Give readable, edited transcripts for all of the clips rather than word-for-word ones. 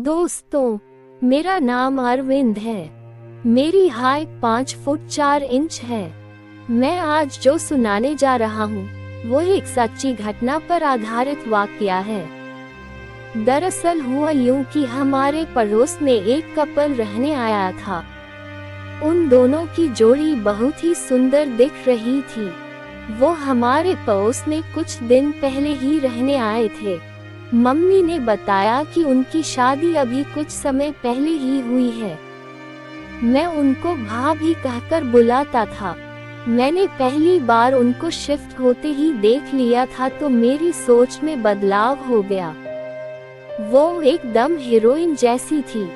दोस्तों, मेरा नाम अरविंद है। मेरी हाइट 5 फुट 4 इंच है। मैं आज जो सुनाने जा रहा हूँ वो एक सच्ची घटना पर आधारित वाकया है। दरअसल हुआ यूं कि हमारे पड़ोस में एक कपल रहने आया था। उन दोनों की जोड़ी बहुत ही सुंदर दिख रही थी। वो हमारे पड़ोस में कुछ दिन पहले ही रहने आए थे। मम्मी ने बताया कि उनकी शादी अभी कुछ समय पहले ही हुई है। मैं उनको भाभी कहकर बुलाता था। मैंने पहली बार उनको शिफ्ट होते ही देख लिया था तो मेरी सोच में बदलाव हो गया। वो एकदम हीरोइन जैसी थी।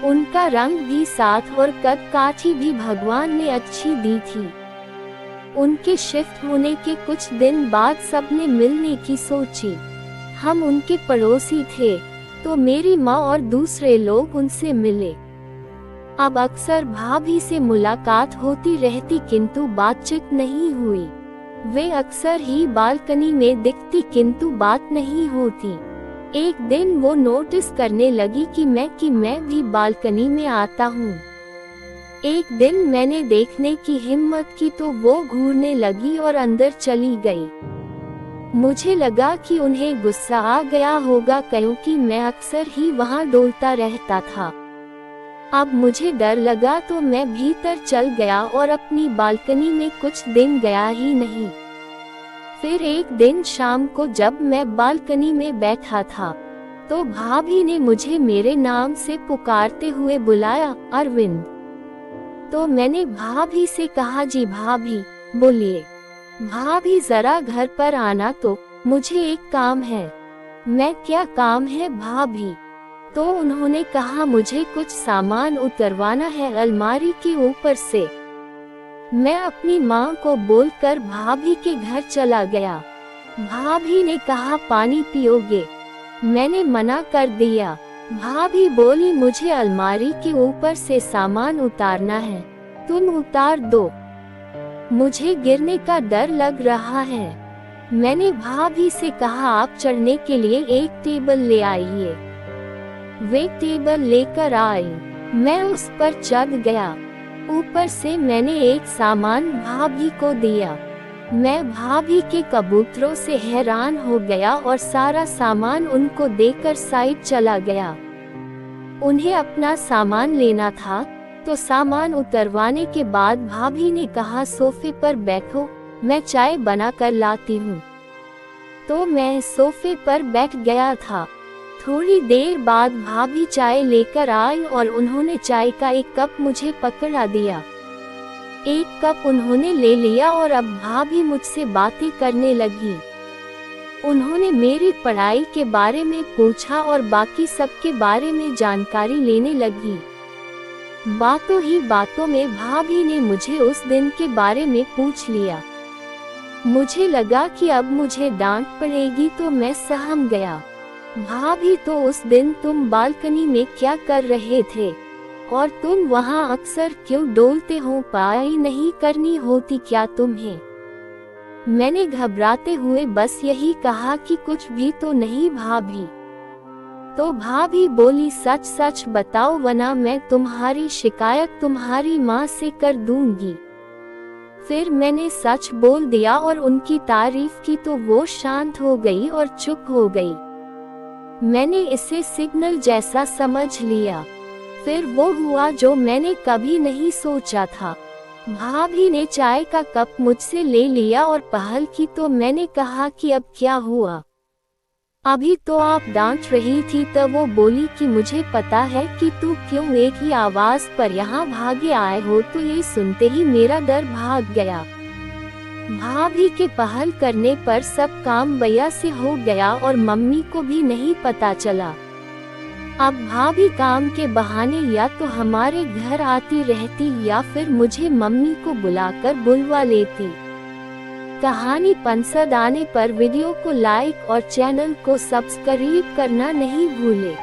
उनका रंग भी साथ और कद काठी भी भगवान ने अच्छी दी थी। उनके शिफ्ट होने के कुछ दिन बाद सबने मिलने की सोची। हम उनके पड़ोसी थे तो मेरी माँ और दूसरे लोग उनसे मिले। अब अक्सर भाभी से मुलाकात होती रहती किंतु बातचीत नहीं हुई। वे अक्सर ही बालकनी में दिखती किंतु बात नहीं होती। एक दिन वो नोटिस करने लगी कि मैं भी बालकनी में आता हूँ। एक दिन मैंने देखने की हिम्मत की तो वो घूरने लगी और अंदर चली गई। मुझे लगा कि उन्हें गुस्सा आ गया होगा क्योंकि मैं अक्सर ही वहां डोलता रहता था। अब मुझे डर लगा तो मैं भीतर चल गया और अपनी बालकनी में कुछ दिन गया ही नहीं। फिर एक दिन शाम को जब मैं बालकनी में बैठा था तो भाभी ने मुझे मेरे नाम से पुकारते हुए बुलाया, अरविंद। तो मैंने भाभी से कहा, जी भाभी, बोलिए। भाभी जरा घर पर आना, तो मुझे एक काम है। मैं, क्या काम है भाभी? तो उन्होंने कहा, मुझे कुछ सामान उतरवाना है अलमारी के ऊपर से। मैं अपनी माँ को बोलकर भाभी के घर चला गया। भाभी ने कहा, पानी पियोगे? मैंने मना कर दिया। भाभी बोली, मुझे अलमारी के ऊपर से सामान उतारना है, तुम उतार दो, मुझे गिरने का डर लग रहा है। मैंने भाभी से कहा, आप चढ़ने के लिए एक टेबल ले आइए। वे टेबल लेकर आई। मैं उस पर चढ़ गया। ऊपर से मैंने एक सामान भाभी को दिया। मैं भाभी के कबूतरों से हैरान हो गया और सारा सामान उनको देकर साइड चला गया। उन्हें अपना सामान लेना था तो सामान उतरवाने के बाद भाभी ने कहा, सोफे पर बैठो, मैं चाय बना कर लाती हूँ। तो मैं सोफे पर बैठ गया था। थोड़ी देर बाद भाभी चाय लेकर आई और उन्होंने चाय का एक कप मुझे पकड़ा दिया। एक कप उन्होंने ले लिया और अब भाभी मुझसे बातें करने लगी। उन्होंने मेरी पढ़ाई के बारे में पूछा और बाकी सबके बारे में जानकारी लेने लगी। बातों ही बातों में भाभी ने मुझे उस दिन के बारे में पूछ लिया। मुझे लगा कि अब मुझे डांट पड़ेगी तो मैं सहम गया। भाभी, तो उस दिन तुम बालकनी में क्या कर रहे थे और तुम वहां अक्सर क्यों डोलते हो? पढ़ाई नहीं करनी होती क्या तुम्हें? मैंने घबराते हुए बस यही कहा कि कुछ भी तो नहीं भाभी। तो भाभी बोली, सच सच बताओ वरना मैं तुम्हारी शिकायत तुम्हारी माँ से कर दूंगी। फिर मैंने सच बोल दिया और उनकी तारीफ की तो वो शांत हो गई और चुप हो गई। मैंने इसे सिग्नल जैसा समझ लिया। फिर वो हुआ जो मैंने कभी नहीं सोचा था। भाभी ने चाय का कप मुझसे ले लिया और पहल की तो मैंने कहा कि अब क्या हुआ? अभी तो आप डांट रही थी। तब वो बोली कि मुझे पता है कि तू क्यों एक ही आवाज पर यहाँ भागे आए हो। तो ये सुनते ही मेरा डर भाग गया। भाभी के पहल करने पर सब काम भैया से हो गया और मम्मी को भी नहीं पता चला। अब भाभी काम के बहाने या तो हमारे घर आती रहती या फिर मुझे मम्मी को बुलाकर बुलवा लेती। कहानी पसंद आने पर वीडियो को लाइक और चैनल को सब्सक्राइब करना नहीं भूले।